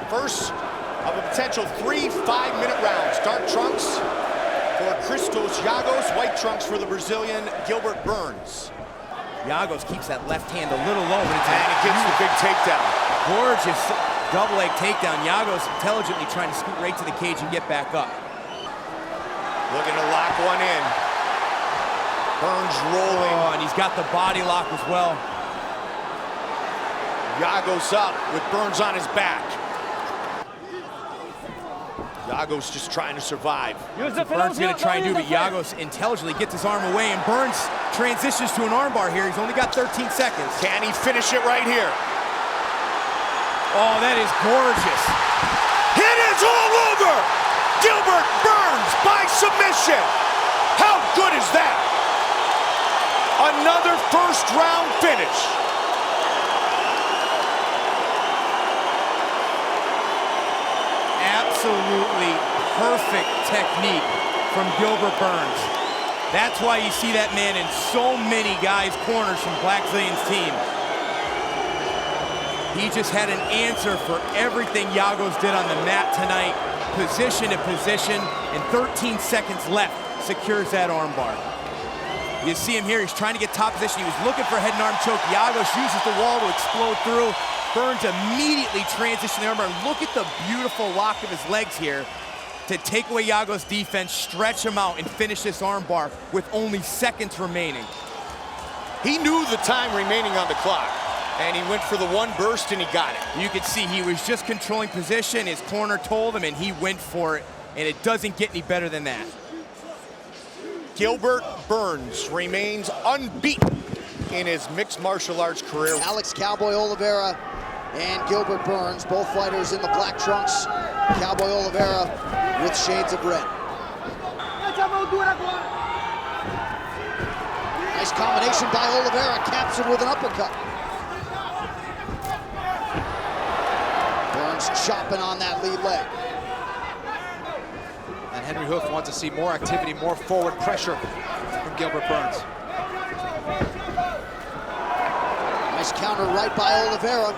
First of a potential 3 5-minute rounds. Dark trunks for Christos Giagos, white trunks for the Brazilian Gilbert Burns. Giagos keeps that left hand a little low, but and it gets the big takedown. Gorgeous double leg takedown. Giagos intelligently trying to scoot right to the cage and get back up. Looking to lock one in. Burns rolling. Oh, and he's got the body lock as well. Giagos up with Burns on his back. Giagos just trying to survive. Burns gonna try and do, but Giagos intelligently gets his arm away, and Burns transitions to an armbar here. He's only got 13 seconds. Can he finish it right here? Oh, that is gorgeous. It is all over! Gilbert Burns by submission. How good is that? Another first round finish. Absolutely perfect technique from Gilbert Burns. That's why you see that man in so many guys' corners from Black Zillion's team. He just had an answer for everything Giagos did on the mat tonight. Position to position, and 13 seconds left secures that armbar. You see him here, he's trying to get top position. He was looking for a head and arm choke. Giagos uses the wall to explode through. Burns immediately transitioned the armbar. Look at the beautiful lock of his legs here to take away Giagos' defense, stretch him out, and finish this armbar with only seconds remaining. He knew the time remaining on the clock, and he went for the one burst and he got it. You could see he was just controlling position. His corner told him, and he went for it, and it doesn't get any better than that. Gilbert Burns remains unbeaten in his mixed martial arts career. Alex Cowboy Oliveira and Gilbert Burns, both fighters in the black trunks. Cowboy Oliveira with shades of red. Nice combination by Oliveira, caps it with an uppercut. Burns chopping on that lead leg. And Henry Hoof wants to see more activity, more forward pressure from Gilbert Burns. Nice counter right by Oliveira.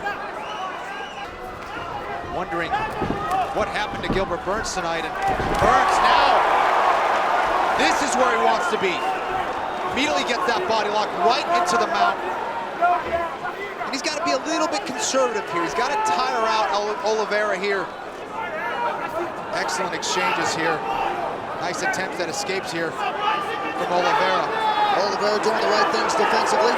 Wondering what happened to Gilbert Burns tonight, and Burns now, this is where he wants to be. Immediately gets that body lock right into the mount. And he's got to be a little bit conservative here. He's got to tire out Oliveira here. Excellent exchanges here. Nice attempts at escapes here from Oliveira. Oliveira doing the right things defensively.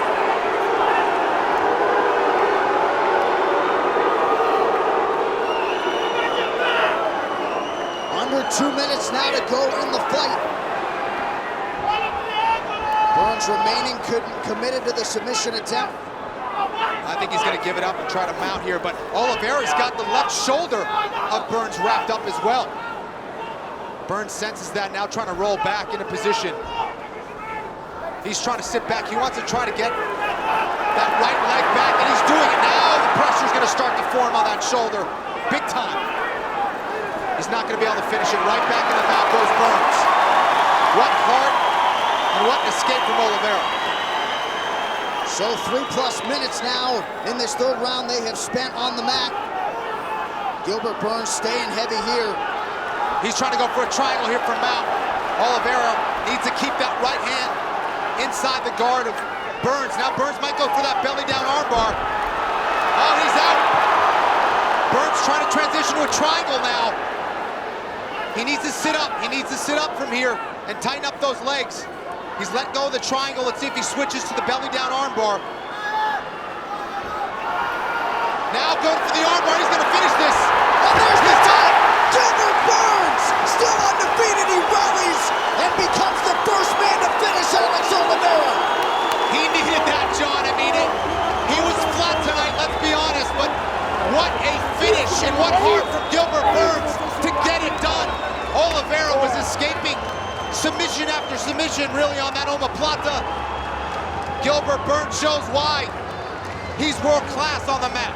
Under 2 minutes now to go in the fight. Burns remaining committed to the submission attempt. I think he's going to give it up and try to mount here, but Oliveira's got the left shoulder of Burns wrapped up as well. Burns senses that now, trying to roll back into position. He's trying to sit back. He wants to try to get that right leg back, and he's doing it now. The pressure's going to start to form on that shoulder, big time. He's not going to be able to finish it. Right back in the mouth goes Burns. What heart and what escape from Oliveira. So 3+ minutes now in this third round they have spent on the mat. Gilbert Burns staying heavy here. He's trying to go for a triangle here from mount. Oliveira needs to keep that right hand inside the guard of Burns. Now Burns might go for that belly down armbar. Oh, he's out. Burns trying to transition to a triangle now. He needs to sit up. He needs to sit up from here and tighten up those legs. He's let go of the triangle. Let's see if he switches to the belly down armbar. Now going for the armbar. He's going to finish this. And there's the time. Gilbert Burns, still undefeated. He rallies and becomes the first man to finish Alex Oliveira. He needed that, John. I mean, he was flat tonight, let's be honest, but what a finish and what heart from Gilbert Burns to get it done. Oliveira was escaping submission after submission, really, on that omoplata. Gilbert Burns shows why he's world class on the mat.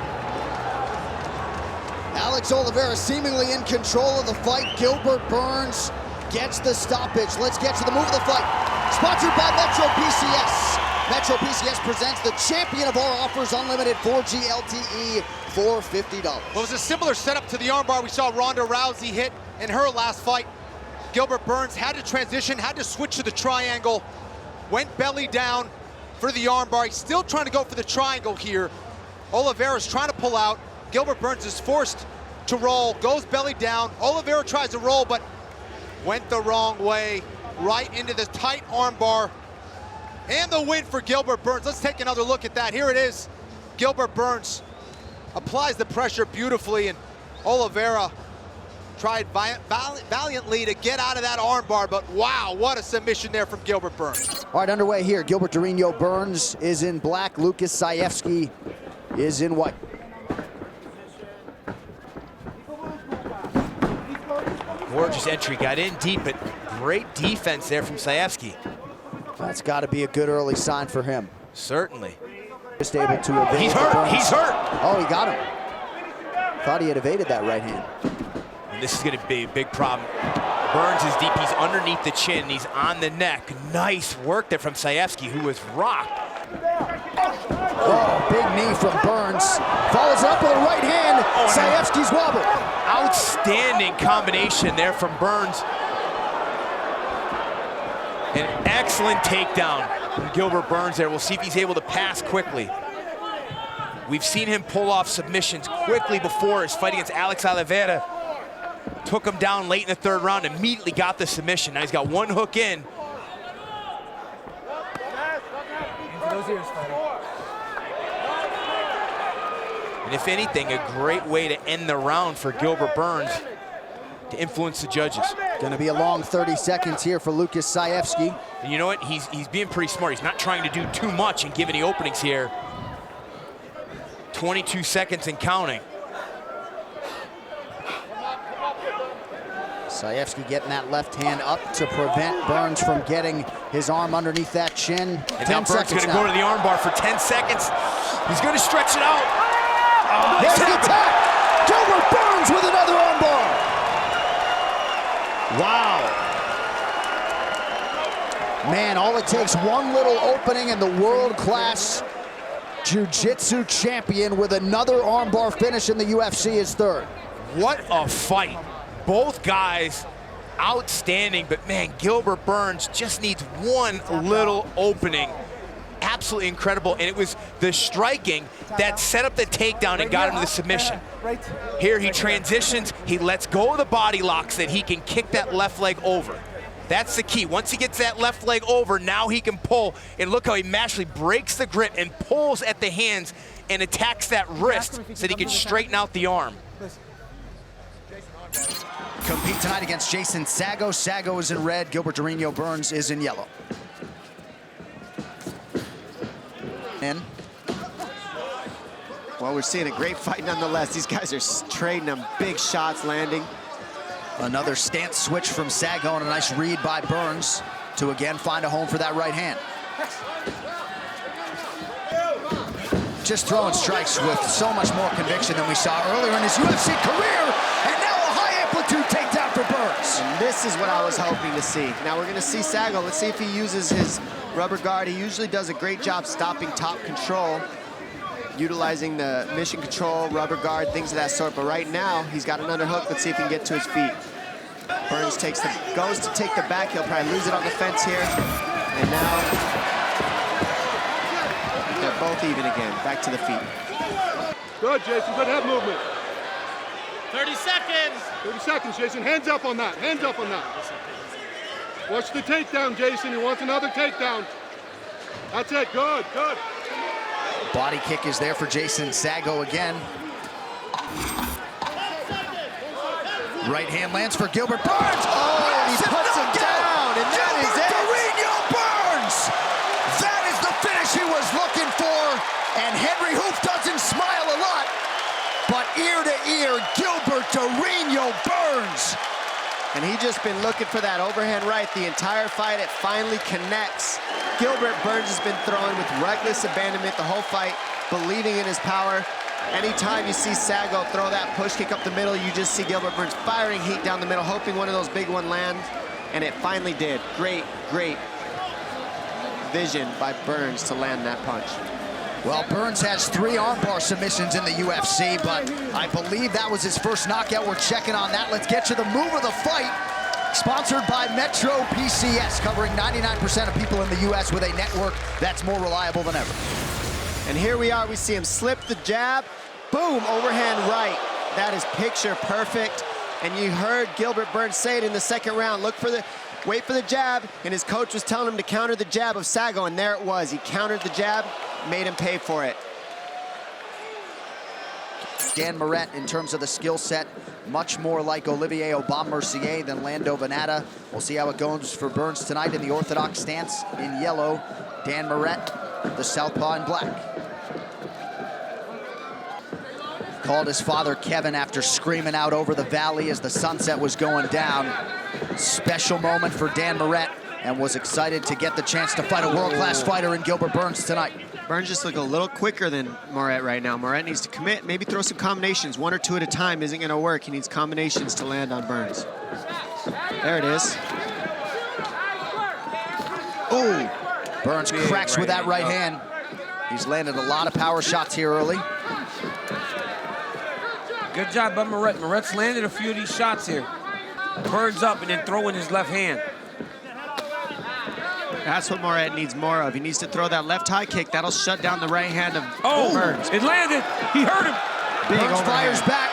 Alex Oliveira seemingly in control of the fight. Gilbert Burns gets the stoppage. Let's get to the move of the fight. Sponsored by Metro PCS. Metro PCS presents the champion of all offers, unlimited 4G LTE for $50. Well, it was a similar setup to the armbar we saw Ronda Rousey hit in her last fight. Gilbert Burns had to transition, had to switch to the triangle, went belly down for the armbar. He's still trying to go for the triangle here. Oliveira's trying to pull out. Gilbert Burns is forced to roll, goes belly down. Oliveira tries to roll, but went the wrong way, right into the tight armbar. And the win for Gilbert Burns. Let's take another look at that. Here it is. Gilbert Burns applies the pressure beautifully, and Oliveira tried valiantly to get out of that armbar, but wow, what a submission there from Gilbert Burns. All right, underway here. Gilbert Durinho Burns is in black. Lukasz Sajewski is in white. Gorgeous entry, got in deep, but great defense there from Sajewski. That's got to be a good early sign for him. Certainly. Just able to evade. He's hurt, Burns. he's hurt. Oh, he got him. Thought he had evaded that right hand. And this is gonna be a big problem. Burns is deep, he's underneath the chin, he's on the neck. Nice work there from Sajewski, who was rocked. Oh, big knee from Burns. Follows up with a right hand. Sajewski's wobble. Outstanding combination there from Burns. An excellent takedown from Gilbert Burns there. We'll see if he's able to pass quickly. We've seen him pull off submissions quickly before. His fight against Alex Oliveira took him down late in the third round, immediately got the submission. Now he's got one hook in. And if anything, a great way to end the round for Gilbert Burns to influence the judges. Gonna be a long 30 seconds here for Lukasz Sajewski. And you know what? He's being pretty smart. He's not trying to do too much and give any openings here. 22 seconds and counting. Sajewski getting that left hand up to prevent Burns from getting his arm underneath that chin. And now Burns gonna go to the armbar for 10 seconds. He's gonna stretch it out. Oh, there's the attack. Gilbert Burns with another armbar. Wow. Man, all it takes one little opening and the world-class jiu-jitsu champion with another armbar finish in the UFC is third. What a fight. Both guys outstanding, but man, Gilbert Burns just needs one little opening. Absolutely incredible, and it was the striking that set up the takedown and got him to the submission. Here he transitions, he lets go of the body lock so that he can kick that left leg over. That's the key. Once he gets that left leg over, now he can pull, and look how he masterfully breaks the grip and pulls at the hands and attacks that wrist so that he can straighten out the arm. Compete tonight against Jason Saggo. Saggo is in red, Gilbert Durinho Burns is in yellow. In. Well, we're seeing a great fight nonetheless. These guys are trading them big shots landing. Another stance switch from Saggo and a nice read by Burns to again find a home for that right hand. Just throwing strikes with so much more conviction than we saw earlier in his UFC career, and now a high amplitude takedown for Burns. And this is what I was hoping to see. Now we're gonna see Saggo. Let's see if he uses his rubber guard. He usually does a great job stopping top control, utilizing the mission control, rubber guard, things of that sort. But right now, he's got an underhook. Let's see if he can get to his feet. Burns goes to take the back. He'll probably lose it on the fence here. And now they're both even again. Back to the feet. Good, Jason. Good head movement. 30 seconds. 30 seconds, Jason. Hands up on that. Hands up on that. Watch the takedown, Jason. He wants another takedown. That's it. Good, good. Body kick is there for Jason Saggo again. Right hand lands for Gilbert Burns. Oh, he puts him down, and that is it. Durinho Burns. That is the finish he was looking for. And Henry Hoof doesn't smile a lot, but ear to ear, Gilbert Durinho Burns. And he just been looking for that overhand right the entire fight. It finally connects. Gilbert Burns has been throwing with reckless abandonment the whole fight, believing in his power. Anytime you see Saggo throw that push kick up the middle, you just see Gilbert Burns firing heat down the middle, hoping one of those big one lands, and it finally did. Great, great vision by Burns to land that punch. Well, Burns has 3 armbar submissions in the UFC, but I believe that was his first knockout. We're checking on that. Let's get to the move of the fight. Sponsored by Metro PCS, covering 99% of people in the U.S. with a network that's more reliable than ever. And here we are, we see him slip the jab, boom, overhand right. That is picture perfect. And you heard Gilbert Burns say it in the second round, wait for the jab, and his coach was telling him to counter the jab of Saggo, and there it was. He countered the jab, made him pay for it. Dan Moret, in terms of the skill set, much more like Olivier Aubin-Mercier than Lando Venata. We'll see how it goes for Burns tonight in the orthodox stance in yellow. Dan Moret, the southpaw in black. Called his father Kevin after screaming out over the valley as the sunset was going down. Special moment for Dan Moret, and was excited to get the chance to fight a world-class fighter in Gilbert Burns tonight. Burns just looking a little quicker than Moret right now. Moret needs to commit, maybe throw some combinations. 1 or 2 at a time isn't gonna work. He needs combinations to land on Burns. There it is. Ooh, Burns cracks with that right hand. He's landed a lot of power shots here early. Good job by Moret. Moret's landed a few of these shots here. Burns up and then throwing his left hand. That's what Moret needs more of. He needs to throw that left high kick. That'll shut down the right hand of Burns. It landed. He hurt him. Burns fires back.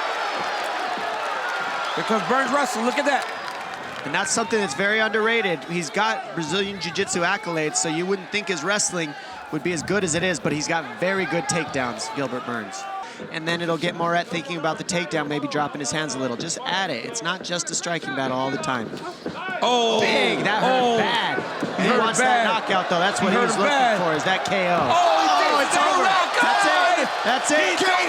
Here comes Burns wrestling. Look at that. And that's something that's very underrated. He's got Brazilian Jiu-Jitsu accolades, so you wouldn't think his wrestling would be as good as it is, but he's got very good takedowns, Gilbert Burns. And then it'll get Moret thinking about the takedown, maybe dropping his hands a little. Just add it. It's not just a striking battle all the time. Oh, big. That hurt bad. He wants that knockout, though. That's what he was looking for, is that KO. Oh, it's over. That's it. Gilbert.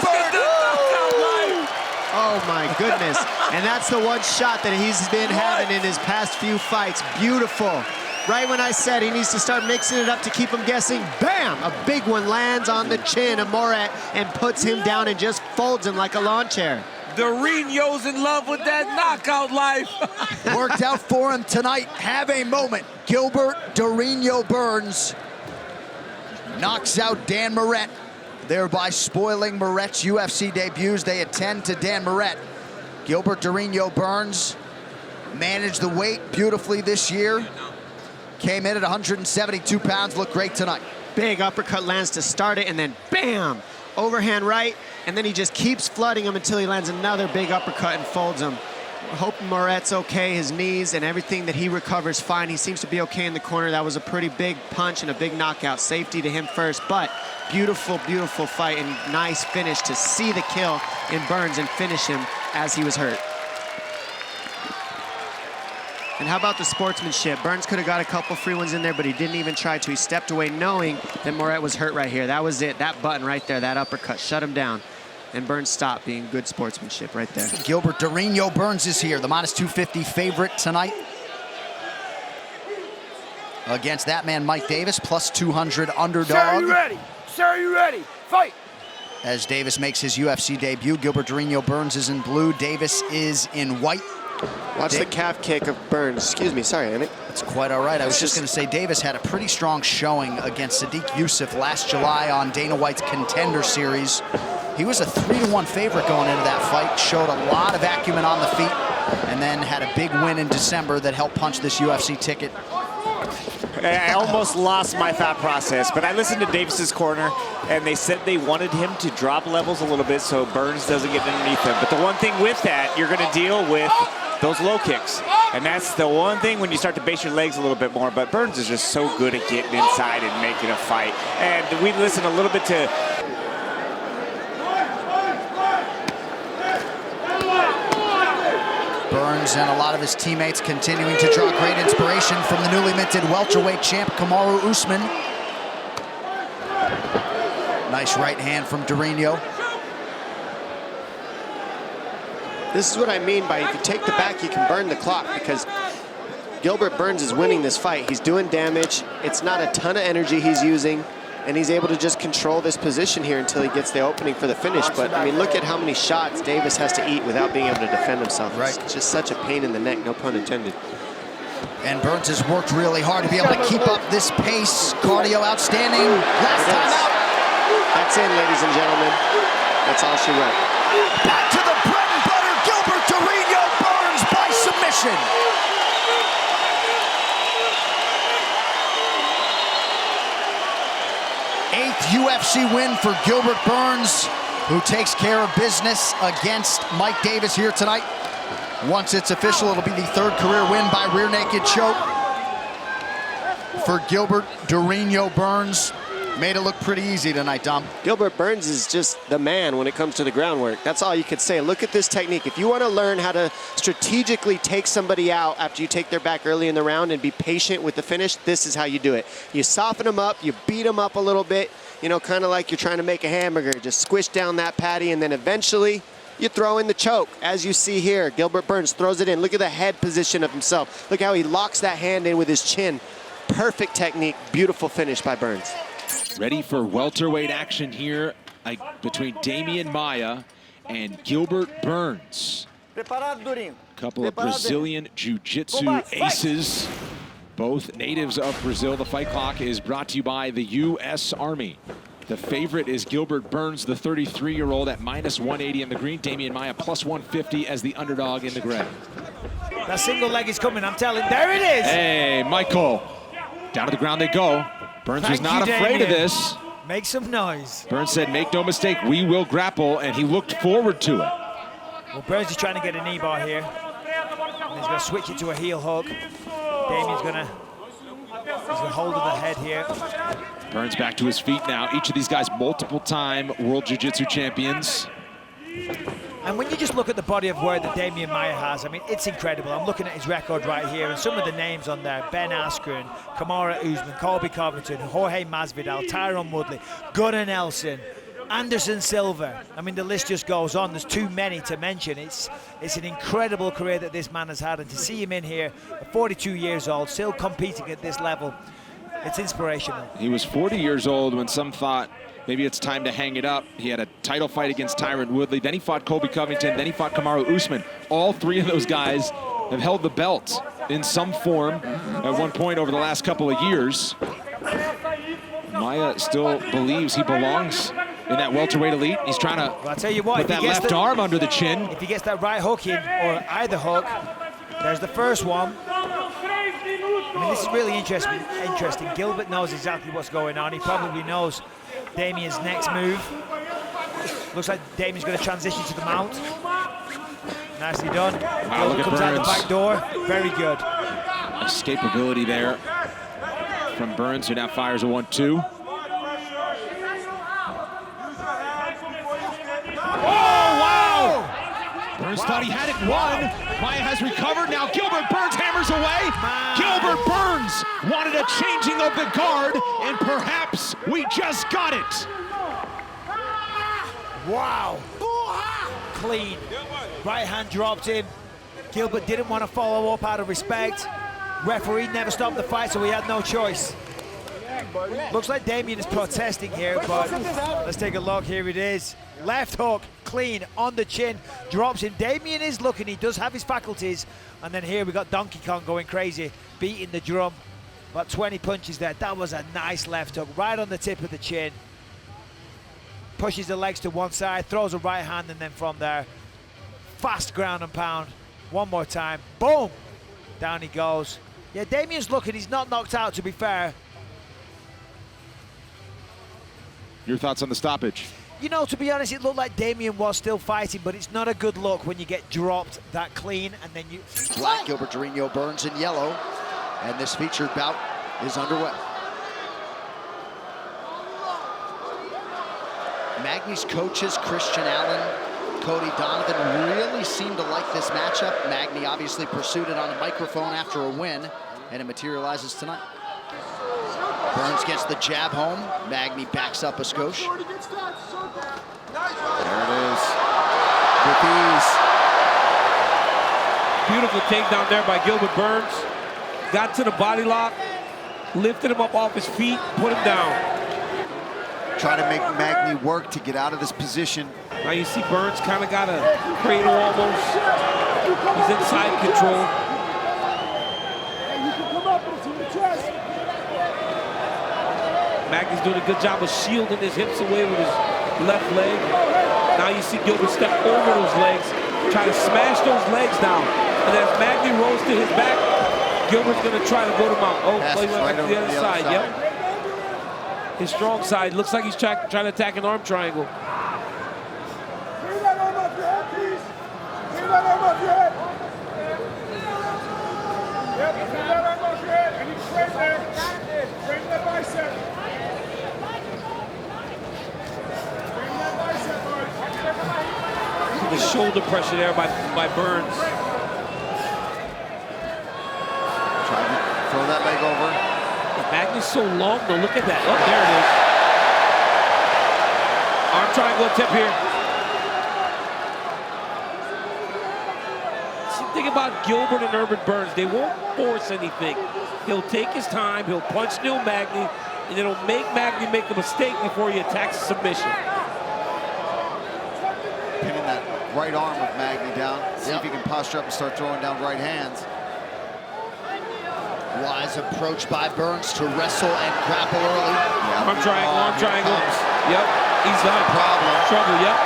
Oh, my goodness. And that's the one shot that he's been having in his past few fights. Beautiful. Right when I said he needs to start mixing it up to keep him guessing, bam! A big one lands on the chin of Moret and puts him down and just folds him like a lawn chair. Durinho's in love with that knockout life. Worked out for him tonight. Have a moment. Gilbert Durinho Burns knocks out Dan Moret, thereby spoiling Moret's UFC debuts. They attend to Dan Moret. Gilbert Durinho Burns managed the weight beautifully this year. Came in at 172 pounds, looked great tonight. Big uppercut lands to start it, and then bam! Overhand right, and then he just keeps flooding him until he lands another big uppercut and folds him. We're hoping Moret's okay, his knees and everything that he recovers fine. He seems to be okay in the corner. That was a pretty big punch and a big knockout. Safety to him first, but beautiful, beautiful fight and nice finish to see the kill in Burns and finish him as he was hurt. And how about the sportsmanship? Burns could have got a couple free ones in there, but he didn't even try to. He stepped away knowing that Moret was hurt right here. That was it. That button right there, that uppercut, shut him down. And Burns stopped, being good sportsmanship right there. Gilbert Durinho Burns is here, the -250 favorite tonight. Against that man, Mike Davis, +200 underdog. Sir, are you ready? Sir, are you ready? Fight! As Davis makes his UFC debut, Gilbert Durinho Burns is in blue, Davis is in white. Watch the calf kick of Burns. Excuse me, sorry, Emmett. It's quite all right. I was just going to say, Davis had a pretty strong showing against Sadiq Youssef last July on Dana White's Contender Series. He was a 3-1 favorite going into that fight, showed a lot of acumen on the feet, and then had a big win in December that helped punch this UFC ticket. I almost lost my thought process, but I listened to Davis's corner, and they said they wanted him to drop levels a little bit so Burns doesn't get underneath him. But the one thing with that, you're going to deal with those low kicks. And that's the one thing when you start to base your legs a little bit more. But Burns is just so good at getting inside and making a fight. And we listened a little bit to... Burns and a lot of his teammates continuing to draw great inspiration from the newly minted welterweight champ, Kamaru Usman. Nice right hand from Durinho. This is what I mean by if you take the back, you can burn the clock, because Gilbert Burns is winning this fight. He's doing damage. It's not a ton of energy he's using, and he's able to just control this position here until he gets the opening for the finish. But, I mean, look at how many shots Davis has to eat without being able to defend himself. Right. It's just such a pain in the neck, no pun intended. And Burns has worked really hard to be able to keep up this pace. Cardio outstanding. Last time out. That's in, ladies and gentlemen. That's all she wrote. Back to the bread and butter. Gilbert Durinho Burns by submission. Eighth UFC win for Gilbert Burns, who takes care of business against Mike Davis here tonight. Once it's official, it'll be the third career win by rear naked choke for Gilbert Durinho Burns. Made it look pretty easy tonight, Dom. Gilbert Burns is just the man when it comes to the groundwork. That's all you could say. Look at this technique. If you want to learn how to strategically take somebody out after you take their back early in the round and be patient with the finish, this is how you do it. You soften them up, you beat them up a little bit, you know, kind of like you're trying to make a hamburger. Just squish down that patty, and then eventually you throw in the choke. As you see here, Gilbert Burns throws it in. Look at the head position of himself. Look how he locks that hand in with his chin. Perfect technique, beautiful finish by Burns. Ready for welterweight action here between Demian Maia and Gilbert Burns. Couple of Brazilian jiu-jitsu aces, both natives of Brazil. The fight clock is brought to you by the U.S. Army. The favorite is Gilbert Burns, the 33-year-old, at -180 in the green. Demian Maia +150 as the underdog in the gray. That single leg is coming, I'm telling. There it is. Hey, Michael. Down to the ground they go. Burns was not afraid of this. Make some noise. Burns said, make no mistake, we will grapple, and he looked forward to it. Well, Burns is trying to get a knee bar here. And he's going to switch it to a heel hook. Damian's going to hold of the head here. Burns back to his feet now. Each of these guys multiple-time World Jiu-Jitsu champions. And when you just look at the body of work that Demian Maia has, I mean, it's incredible. I'm looking at his record right here, and some of the names on there: Ben Askren, Kamaru Usman, Colby Covington, Jorge Masvidal, Tyron Woodley, Gunnar Nelson, Anderson Silva. I mean, the list just goes on. There's too many to mention. It's an incredible career that this man has had, and to see him in here at 42 years old, still competing at this level, it's inspirational. He was 40 years old when some thought maybe it's time to hang it up. He had a title fight against Tyron Woodley. Then he fought Colby Covington. Then he fought Kamaru Usman. All three of those guys have held the belt in some form at one point over the last couple of years. Maia still believes he belongs in that welterweight elite. He's trying to I'll tell you what, put that left arm under the chin. If he gets that right hook in, or either hook, there's the first one. I mean, this is really interesting. Gilbert knows exactly what's going on. He probably knows Damian's next move. Looks like Damian's going to transition to the mount. Nicely done. Wow, look at comes out the Burns. back door. Very good. Escapability there from Burns, who now fires a 1-2. Oh, wow! Burns thought he had it won. Maia has recovered. Now Gilbert Burns hammers away. Gilbert Burns wanted a changing of the guard, and perhaps we just got it. Wow. Clean. Right hand dropped him. Gilbert didn't want to follow up out of respect. Referee never stopped the fight, so he had no choice. Looks like Demian is protesting here, but let's take a look. Here it is. Left hook, clean, on the chin, drops him. Demian is looking, he does have his faculties. And then here we got Donkey Kong going crazy, beating the drum. About 20 punches there. That was a nice left hook, right on the tip of the chin. Pushes the legs to one side, throws a right hand, and then from there, fast ground and pound. One more time, boom! Down he goes. Yeah, Damian's looking, he's not knocked out, to be fair. Your thoughts on the stoppage? You know, to be honest, it looked like Demian was still fighting, but it's not a good look when you get dropped that clean and then you... Black Gilbert Durinho Burns in yellow, and this featured bout is underway. Magny's coaches, Christian Allen, Cody Donovan, really seemed to like this matchup. Magny obviously pursued it on a microphone after a win, and it materializes tonight. Burns gets the jab home. Magny backs up a skosh. There it is. With ease. Beautiful takedown there by Gilbert Burns. Got to the body lock, lifted him up off his feet, put him down. Trying to make Magny work to get out of this position. Now you see Burns kind of got a cradle almost. He's in side control. Magny's doing a good job of shielding his hips away with his left leg. Now you see Gilbert step over those legs, try to smash those legs down. And as Magny rolls to his back, Gilbert's going to try to go to mount. Oh, he went back to the other side. Yep. His strong side. Looks like he's trying to attack an arm triangle. Bring that arm off your head, please. Bring that arm off your head. Yep, bring that arm off your head. And you straight there. Bring that bicep. Bring that bicep, boys. The shoulder pressure there by Burns. Trying to throw that leg over. Magny's so long, though. Look at that. Oh, there it is. Arm triangle tip here. See, the thing about Gilbert and Urban Burns, they won't force anything. He'll take his time, he'll punch Neil Magny, and it'll make Magny make a mistake before he attacks the submission. Pinning that right arm of Magny down. See if he can posture up and start throwing down right hands. Wise approach by Burns to wrestle and grapple early. Arm triangle. Yep, he's done. Trouble, yep.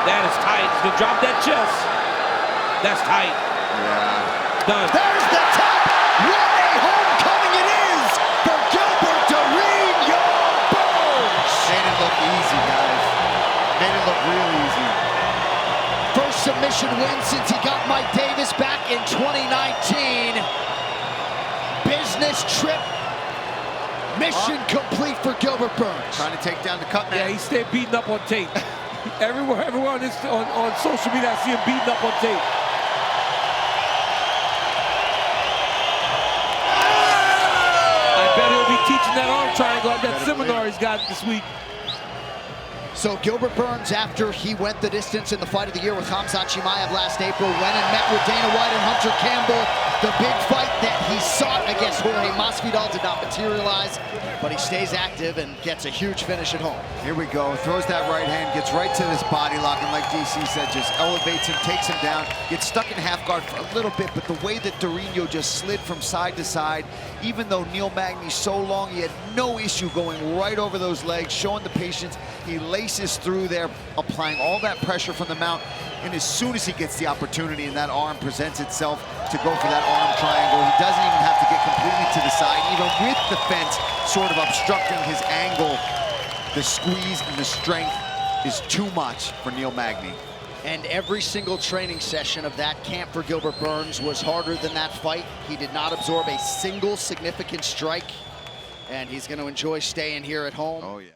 That is tight. He's gonna drop that chest. That's tight. Yeah. Done. There's the tap. What a homecoming it is for Gilbert Durinho Burns. Made it look easy, guys. Made it look real easy. First submission win since he got Mike Davis back in 2019. Business trip. Mission complete for Gilbert Burns. Trying to take down the cut man. Yeah, he stayed beaten up on tape. everywhere on social media, I see him beaten up on tape. I bet he'll be teaching that arm triangle at that seminar he's got this week. So Gilbert Burns, after he went the distance in the fight of the year with Khamzat Chimaev last April, went and met with Dana White and Hunter Campbell. The big fight that he sought against Jorge Masvidal did not materialize, but he stays active and gets a huge finish at home. Here we go, throws that right hand, gets right to this body lock, and like DC said, just elevates him, takes him down, gets stuck in half guard for a little bit, but the way that Durinho just slid from side to side, even though Neil Magny's so long, he had no issue going right over those legs, showing the patience. He laces through there, applying all that pressure from the mount, and as soon as he gets the opportunity and that arm presents itself to go for that arm triangle, he doesn't even have to get completely to the side, even with the fence sort of obstructing his angle. The squeeze and the strength is too much for Neil Magny. And every single training session of that camp for Gilbert Burns was harder than that fight. He did not absorb a single significant strike, and he's going to enjoy staying here at home. Oh, yeah.